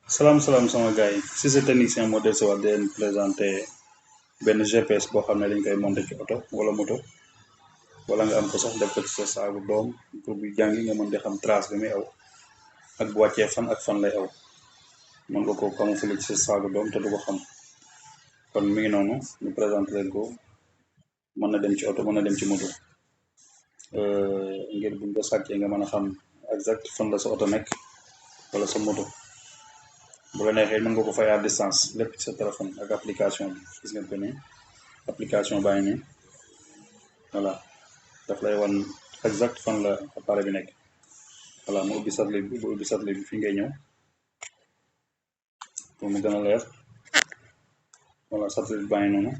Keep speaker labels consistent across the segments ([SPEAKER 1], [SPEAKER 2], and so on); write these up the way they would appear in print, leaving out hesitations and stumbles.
[SPEAKER 1] salaam sama gars yi si sa technicien moo del si waat di leen présenté benn GPS boo xam ne dañ koy monté ci oto wala moto wala nga am ko sax def ko ci sa saagu doom pour bu jàngi nga mën di xam trace bi muy aw ak bu wàccee fan ak fan lay aw mën nga ko camoufler ci sa saagu doom te du ko xam. kon mi ngi noonu ñu présenté leen ko, mën na dem ci oto mën na dem ci moto ngir buñ ko sàccee nga mën a xam exact fan la sa oto nekk wala sa moto. bu la neexee mën nga ko fay à distance lépp ci sa téléphone ak application bi gis ngeen ko ni application baa ngi nii voilà daf lay wan exact fan la appareil bi nekk. voilà mu ubbi satellite bi bu ubbi satellite bi fi ngay ñëw pour mu gën a leer. voilà satellite baa ngi noonu,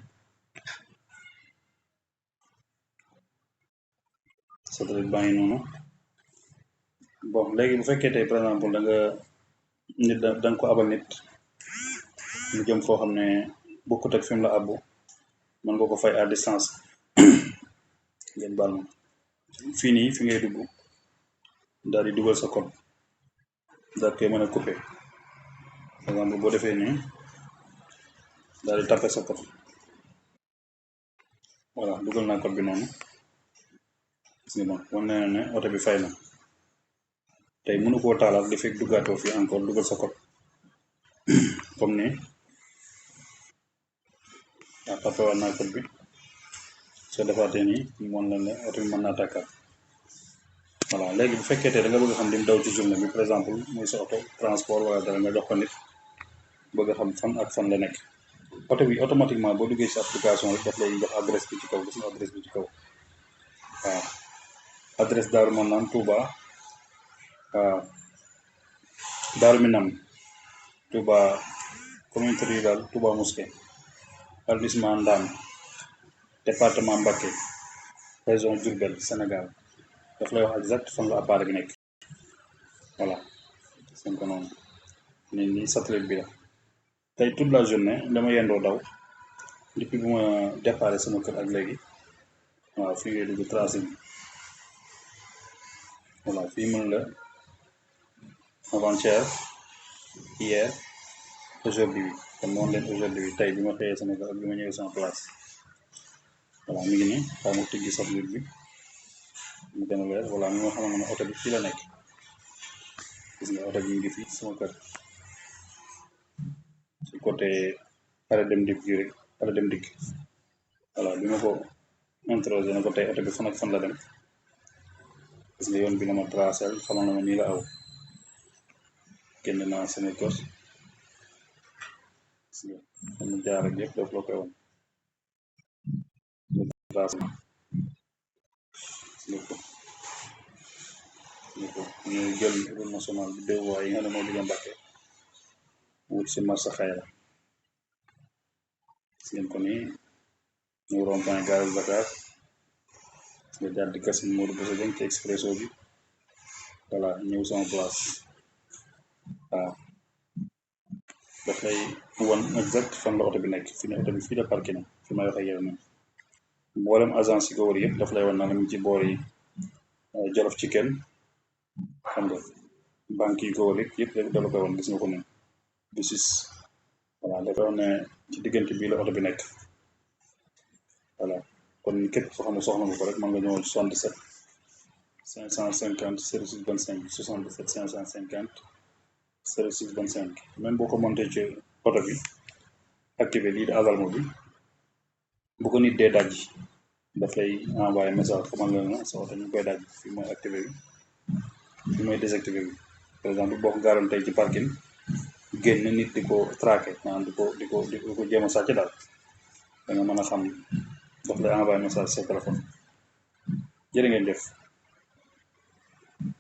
[SPEAKER 1] satellite baa ngi noonu. bon léegi bu fekkee tey par exemple da nga nit da nga ko abal nit mu jëm foo xam ne bokkut ak fi mu la abbu mën nga ko fay à distance. ngeen baal ma fii nii fi ngay dugg daal di dugal sa code daal koy mën a coupé. par exemple boo defee nii daal di tapé sa code, voilà dugal naa code bi noonu gis nga moom wan na ne oto bi fay na. tey mënu koo taalaat di fekk duggaatoo fii encore dugal sa code comme ni waaw tapé waat naa code bi soo defaatee nii ñu mën la ne oto bi mën naa tàkkaat. voilà léegi bu fekkee tey da nga bëgg a xam lim daw ci journée bi par exemple muy sa oto transport wala dara nga jox ko nit bëgg a xam fan ak fan la nekk. oto bi automatiquement boo duggee ci application rek daf lay jox adresse bi ci kaw gis nga adresse bi ci kaw. waaw adresse Daaru Manaan Touba, waaw Daaru Minam Touba, communauté rurale Touba Mosquée, arrondissement Ndam, département Mbacké, région Diourbel, Sénégal. daf lay wax exact fan la appareil bi nekk. voilà seen ko noonu nii satellite bi la. tey toute la journée dama yendoo daw depuis bu ma déparé sama kër ak léegi. waaw fii ngay dugg tracé bi voilà fii mën la avant-hier, hier, aujourd'hui kon moom leen aujourd'hui tey bi ma xëyee sama kër ak bi ma ñëwee sama place. voilà mi ngi nii xaw ma tijji satellite bi mu gën a leer. voilà mi nga xamante ne oto bi fii la nekk gis nga oto bi mu ngi fii sama kër ci côté arrêt dem dikk gi rek arrêt dem dikk. voilà bi ma ko introsé na ko tey oto bi fan ak fan la dem gis nga yoon bi na ma tracé xamal na ma nii la aw. génn naa sama kër gis nga sama jaar ak yëpp daf la koy woon tracé gis nga ko ñu jël route nationale bi 2 voies yi nga xam ne moo digga Mbàkke wut si marché Xayra. gis ngeen ko nii ñu rond-point garage Dakar nga jaar di Kassim Modou Bousso Dieng ci expresso bi. voilà ñëw sama place. waaw daf lay wan exact fan la oto bi nekk fi ne oto bi fii la parké na fi may wax ak yow nii. mboolem agence yi ko wër yëpp daf lay wan na la ci boor yi Jolof Chicken xam nga banque yi ko wër yëpp dala koy wan gis nga ko nii bisis. voilà dafa wax ne ci diggante bii la oto bi nekk. voilà kon képp soo xam ne soxla nga ko rek mën nga ñëwal 77 550 06 25 77 550 06 25. même boo ko monté ci oto bi activé lii di alarme bi bu ko nit dee daj daf lay envoyé message xamal la ne sa oto ñu koy daj fi mooy activé bi fi mooy désactivé bi. par exemple boo ko gaaroon tey ci parking génn nit di ko traqué maanaam di ko jéem a sàcc daal da nga mën a xam daf lay envoyé message sa téléphone. jërë ngeen jëf.